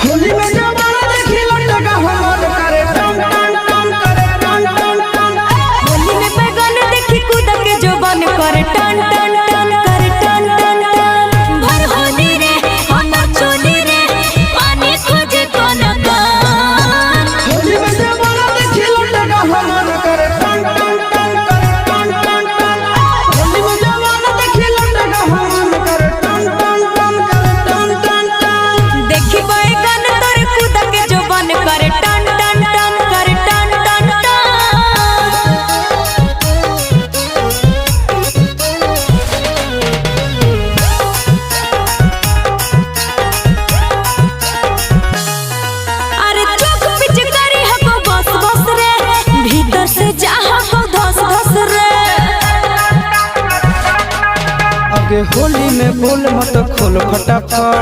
होली में जवाना देखी लटका हमर करे टन टन टन करे टन टन टन। होली में बैगन देखी कूद के जोबन करे टन टन टन करे टन टन टन। भर होली रे हमर चोली रे पानी खोजे कोन कान। होली में जवाना देखी लटका हमर करे टन टन टन करे टन टन टन। होली में जवाना देखी लटका हमर करे टन टन टन करे टन टन टन। देखी बैगन तोर कूद के जोबन करे टन टन टन करे टन टन टन। अरे चुप पिचकारी हको बस बस रे भीतर से चाह को धस धस रे। आगे होली में बोल मत खोल फटाफट